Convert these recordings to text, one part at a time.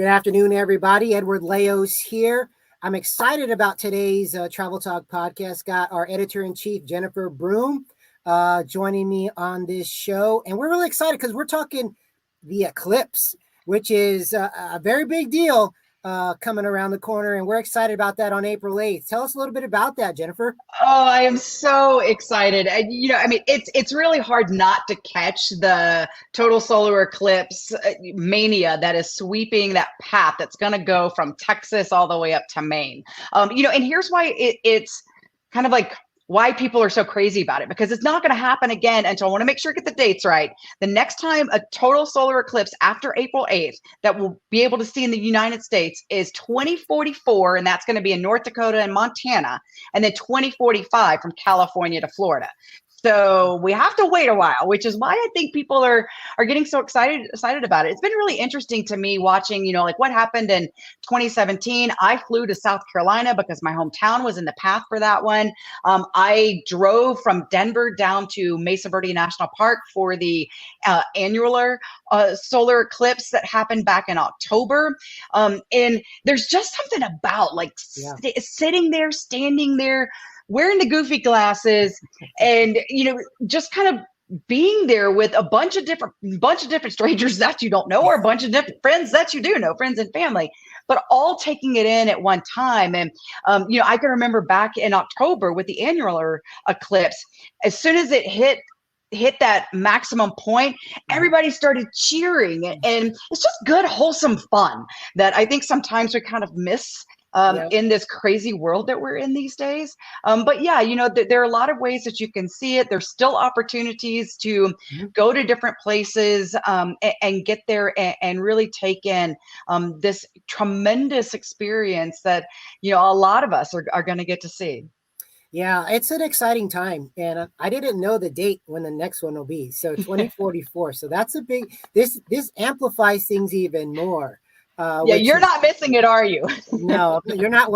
Good afternoon, everybody. Edward Leos here. I'm excited about today's Travel Talk podcast. Got our editor-in-chief, Jennifer Broome, joining me on this show. And we're really excited because we're talking the eclipse, which is a very big deal coming around the corner. And we're excited about that on April 8th. Tell us a little bit about that, Jennifer. Oh, I am so excited. It's really hard not to catch the total solar eclipse mania that is sweeping that path that's going to go from Texas all the way up to Maine. And here's why it's kind of like why people are so crazy about it, because it's not going to happen again until I want to make sure I get the dates right. The next time a total solar eclipse after April 8th that we'll be able to see in the United States is 2044, and that's going to be in North Dakota and Montana, and then 2045 from California to Florida. So we have to wait a while, which is why I think people are getting so excited about it. It's been really interesting to me watching, like what happened in 2017. I flew to South Carolina because my hometown was in the path for that one. I drove from Denver down to Mesa Verde National Park for the annular solar eclipse that happened back in October. And there's just something about sitting there, standing there, wearing the goofy glasses and, just kind of being there with a bunch of different strangers that you don't know, or a bunch of different friends that you do know, friends and family, but all taking it in at one time. And, I can remember back in October with the annular eclipse, as soon as it hit that maximum point, everybody started cheering, and it's just good, wholesome fun that I think sometimes we kind of miss in this crazy world that we're in these days. But yeah, there are a lot of ways that you can see it. There's still opportunities to go to different places and get there and really take in this tremendous experience that, a lot of us are going to get to see. Yeah, it's an exciting time. And I didn't know the date when the next one will be. So 2044. So that's a big, this amplifies things even more. You're not missing it, are you? No, you're not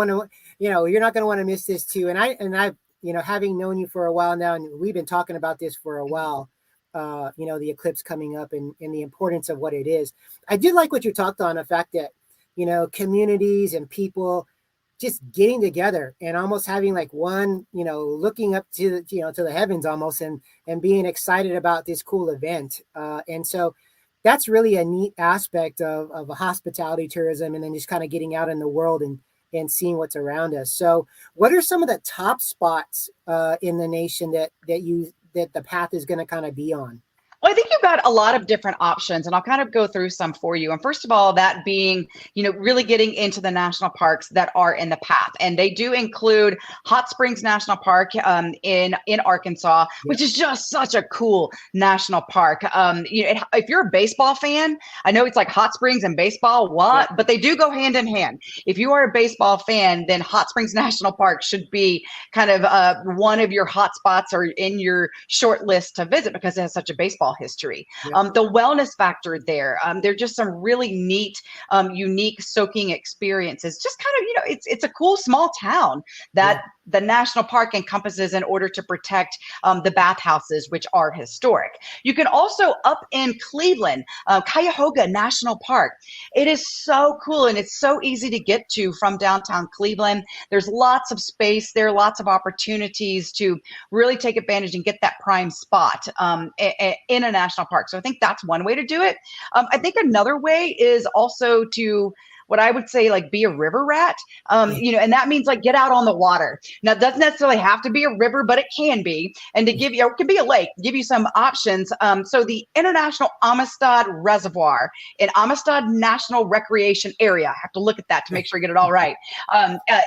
you're not going to want to miss this too. And I've, having known you for a while now, and we've been talking about this for a while, the eclipse coming up and the importance of what it is. I did like what you talked on, the fact that, communities and people just getting together and almost having like one, looking up to, to the heavens almost and being excited about this cool event. And so that's really a neat aspect of a hospitality tourism, and then just kind of getting out in the world and seeing what's around us. So what are some of the top spots in the nation that the path is going to kind of be on? Well, I think you've got a lot of different options, and I'll kind of go through some for you. And first of all, that being, really getting into the national parks that are in the path. And they do include Hot Springs National Park in Arkansas, which is just such a cool national park. If you're a baseball fan, I know it's like Hot Springs and baseball, but they do go hand in hand. If you are a baseball fan, then Hot Springs National Park should be kind of one of your hot spots or in your short list to visit because it has such a baseball history. The wellness factor there, they're just some really neat, unique soaking experiences. Just kind of, it's a cool small town that the national park encompasses in order to protect the bathhouses, which are historic. You can also up in Cleveland, Cuyahoga National Park. It is so cool, and it's so easy to get to from downtown Cleveland. There's lots of space there, lots of opportunities to really take advantage and get that prime spot in a national park. So I think that's one way to do it. I think another way is also to what I would say, like, be a river rat, and that means like get out on the water. Now, it doesn't necessarily have to be a river, but it can be. And to give you, it can be a lake, give you some options. So the International Amistad Reservoir in Amistad National Recreation Area, I have to look at that to make sure I get it all right.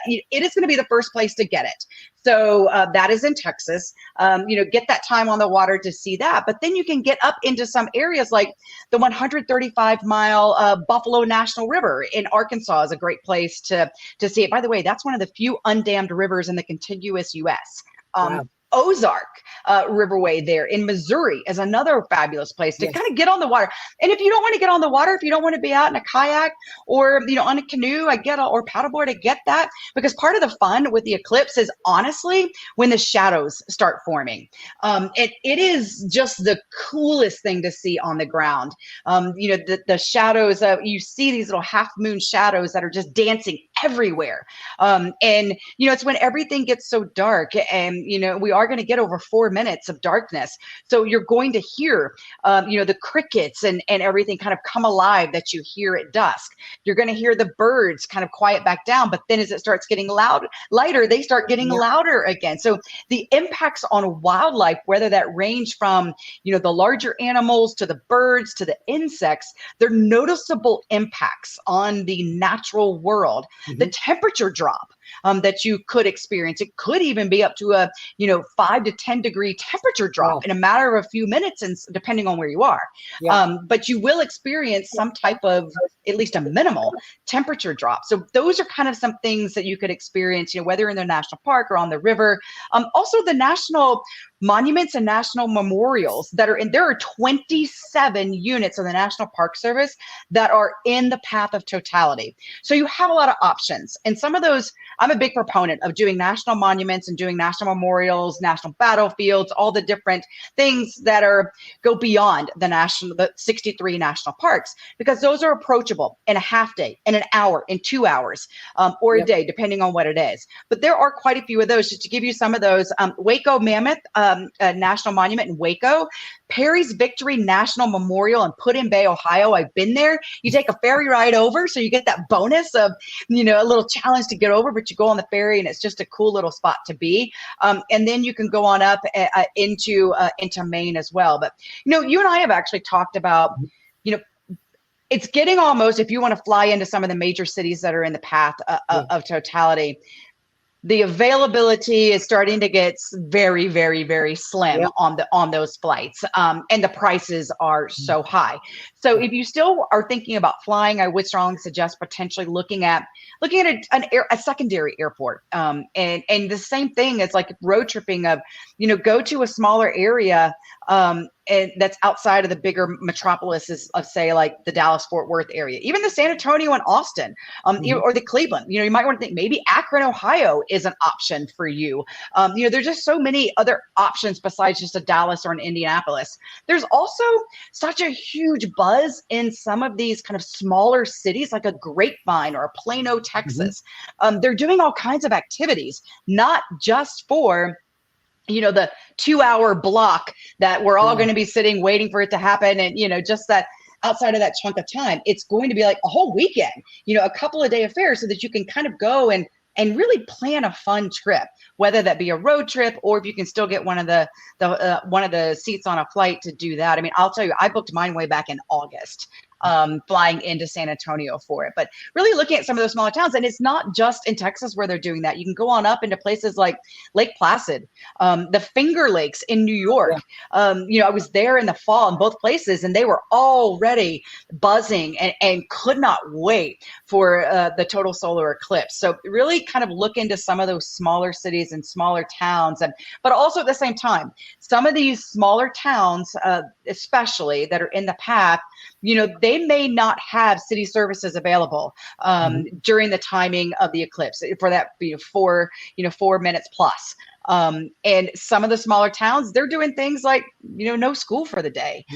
It is going to be the first place to get it. So that is in Texas. Get that time on the water to see that. But then you can get up into some areas like the 135-mile Buffalo National River in Arkansas is a great place to see it. By the way, that's one of the few undammed rivers in the contiguous U.S. Wow. Ozark Riverway there in Missouri is another fabulous place to Yes. kind of get on the water. And if you don't want to get on the water, if you don't want to be out in a kayak or, on a canoe, or paddleboard, I get that, because part of the fun with the eclipse is honestly when the shadows start forming. It is just the coolest thing to see on the ground. The shadows, you see these little half moon shadows that are just dancing everywhere. It's when everything gets so dark, and, we are going to get over 4 minutes of darkness. So you're going to hear, the crickets and everything kind of come alive that you hear at dusk. You're going to hear the birds kind of quiet back down, but then as it starts getting lighter, they start getting louder again. So the impacts on wildlife, whether that range from, the larger animals to the birds to the insects, they're noticeable impacts on the natural world. The temperature drop that you could experience, it could even be up to a 5 to 10 degree temperature drop in a matter of a few minutes, and depending on where you are. But you will experience some type of, at least a minimal temperature drop. So those are kind of some things that you could experience, whether in the national park or on the river. Also the national monuments and national memorials that are in, there are 27 units of the National Park Service that are in the path of totality. So you have a lot of options. And some of those, I'm a big proponent of doing national monuments and doing national memorials, national battlefields, all the different things that go beyond the 63 national parks, because those are approachable in a half day, in an hour, in 2 hours, or a day, depending on what it is. But there are quite a few of those. Just to give you some of those, Waco Mammoth National Monument in Waco, Perry's Victory National Memorial in Put-in Bay, Ohio. I've been there. You take a ferry ride over, so you get that bonus of, a little challenge to get over, but you go on the ferry and it's just a cool little spot to be. And then you can go on up into Maine as well. But, you and I have actually talked about, it's getting almost, if you want to fly into some of the major cities that are in the path of totality, the availability is starting to get very, very, very slim on those flights, and the prices are so high. So if you still are thinking about flying, I would strongly suggest potentially looking at a secondary airport. And the same thing as like road tripping of, go to a smaller area and that's outside of the bigger metropolises of, say, like the Dallas-Fort Worth area, even the San Antonio and Austin, or the Cleveland. You might want to think maybe Akron, Ohio is an option for you. There's just so many other options besides just a Dallas or an Indianapolis. There's also such a huge buzz in some of these kind of smaller cities, like a Grapevine or a Plano, Texas. They're doing all kinds of activities, not just for the 2 hour block that we're all going to be sitting waiting for it to happen. And, just that outside of that chunk of time, it's going to be like a whole weekend, a couple of day affair, so that you can kind of go and really plan a fun trip, whether that be a road trip, or if you can still get one of the seats on a flight to do that. I mean, I'll tell you, I booked mine way back in August. Flying into San Antonio for it, but really looking at some of those smaller towns. And it's not just in Texas where they're doing that. You can go on up into places like Lake Placid, the Finger Lakes in New York. I was there in the fall in both places, and they were already buzzing and could not wait for the total solar eclipse. So really kind of look into some of those smaller cities and smaller towns, but also at the same time, some of these smaller towns, especially that are in the path, they may not have city services available during the timing of the eclipse for that 4 minutes plus. And some of the smaller towns, they're doing things like, no school for the day.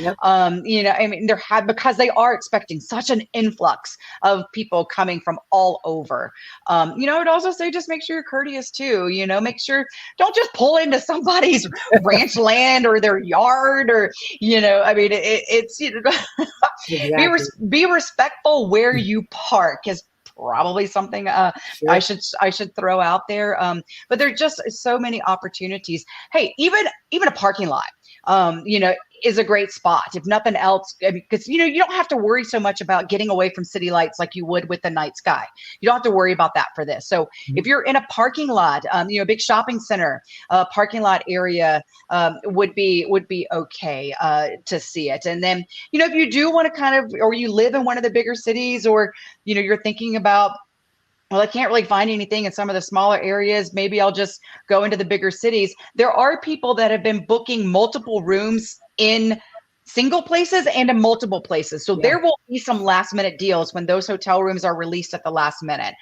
Because they are expecting such an influx of people coming from all over. I would also say just make sure you're courteous too. Make sure, don't just pull into somebody's ranch land or their yard, or it's Exactly. be respectful where you park is probably something I should throw out there. But there's just so many opportunities. Hey, even a parking lot, is a great spot, if nothing else, because you don't have to worry so much about getting away from city lights like you would with the night sky. You don't have to worry about that for this. So if you're in a parking lot, a big shopping center, parking lot area would be okay to see it. And then if you do want to or you live in one of the bigger cities, or you're thinking about well, I can't really find anything in some of the smaller areas. Maybe I'll just go into the bigger cities. There are people that have been booking multiple rooms in single places and in multiple places. So Yeah. there will be some last minute deals when those hotel rooms are released at the last minute.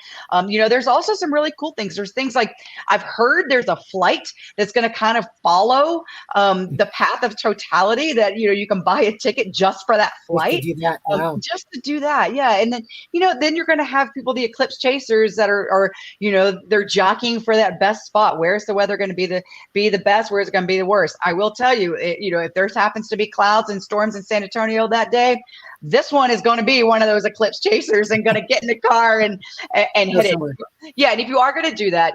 There's also some really cool things. There's things like I've heard there's a flight that's going to kind of follow the path of totality that, you can buy a ticket just for that Just to flight. do that. Wow. Just to do that. Yeah. And then you're going to have people, the eclipse chasers that are they're jockeying for that best spot. Where's the weather going to be the best? Where's it going to be the worst? I will tell you, if there happens to be clouds and storms in San Antonio that day, this one is going to be one of those eclipse chasers and going to get in the car and hit it. Yeah. And if you are going to do that,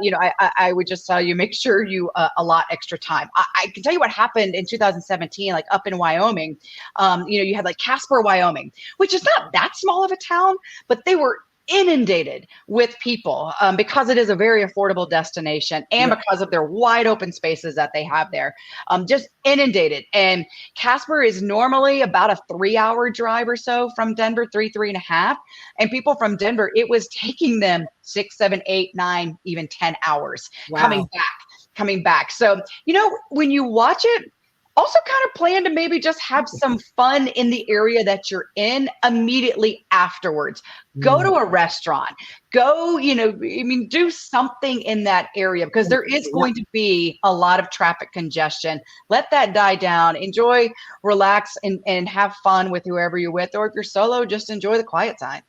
I would just tell you, make sure you allot extra time. I can tell you what happened in 2017, like up in Wyoming. You had like Casper, Wyoming, which is not that small of a town, but they were inundated with people because it is a very affordable destination and because of their wide open spaces that they have there, just inundated. And Casper is normally about a 3-hour drive or so from Denver, 3.5. And people from Denver, it was taking them 6, 7, 8, 9, even 10 hours coming back. So, when you watch it, also kind of plan to maybe just have some fun in the area that you're in immediately afterwards. Go to a restaurant, do something in that area because there is going to be a lot of traffic congestion. Let that die down, enjoy, relax, and have fun with whoever you're with. Or if you're solo, just enjoy the quiet time.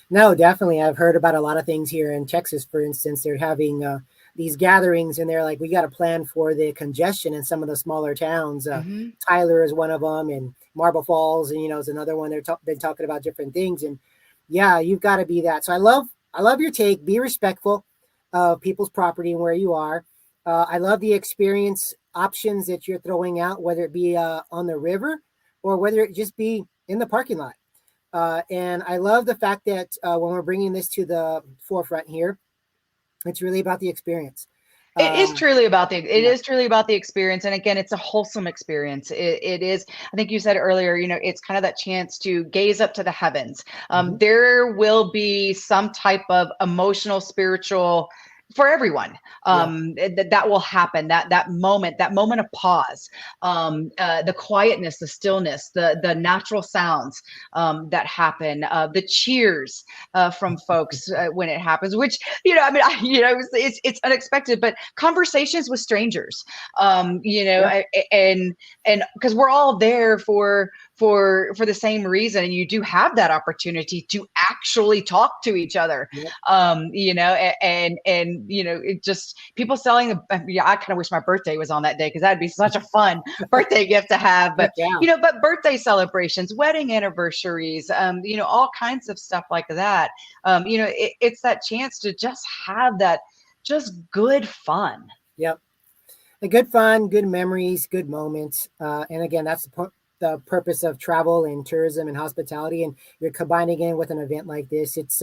No, definitely. I've heard about a lot of things here in Texas, for instance. They're having these gatherings and they're like, we got to plan for the congestion in some of the smaller towns. Tyler is one of them, and Marble Falls, and is another one. They're been talking about different things, and yeah, you've got to be that. So I love your take. Be respectful of people's property and where you are. I love the experience options that you're throwing out, whether it be on the river or whether it just be in the parking lot. And I love the fact that when we're bringing this to the forefront here, it's really about the experience. It is truly about the experience. And again, it's a wholesome experience. It is, I think you said earlier, it's kind of that chance to gaze up to the heavens. There will be some type of emotional, spiritual for everyone that will happen, that moment of pause, the quietness, the stillness, the natural sounds that happen, the cheers from folks when it happens, which it's unexpected, but conversations with strangers, and because we're all there for the same reason, and you do have that opportunity to actually talk to each other. It just people selling I kind of wish my birthday was on that day because that'd be such a fun birthday gift to have. But but birthday celebrations, wedding anniversaries, all kinds of stuff like that. It's that chance to just have that just good fun. Yep. A good fun, good memories, good moments. And again, that's the purpose of travel and tourism and hospitality. And you're combining it with an event like this. It's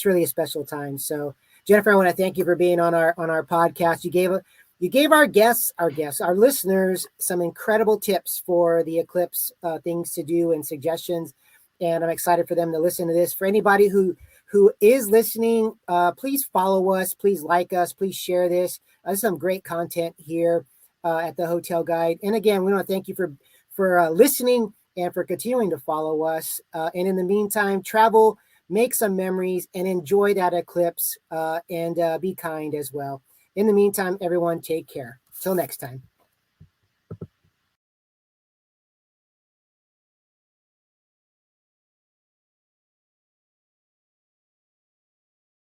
really a special time. So Jennifer, I want to thank you for being on our podcast. You gave our guests, our listeners, some incredible tips for the eclipse, things to do and suggestions. And I'm excited for them to listen to this. For anybody who is listening, please follow us, please like us, please share this. There's some great content here at the Hotel Guide. And again, we want to thank you for listening and for continuing to follow us. And in the meantime, travel, make some memories, and enjoy that eclipse, and be kind as well. In the meantime, everyone, take care. Till next time.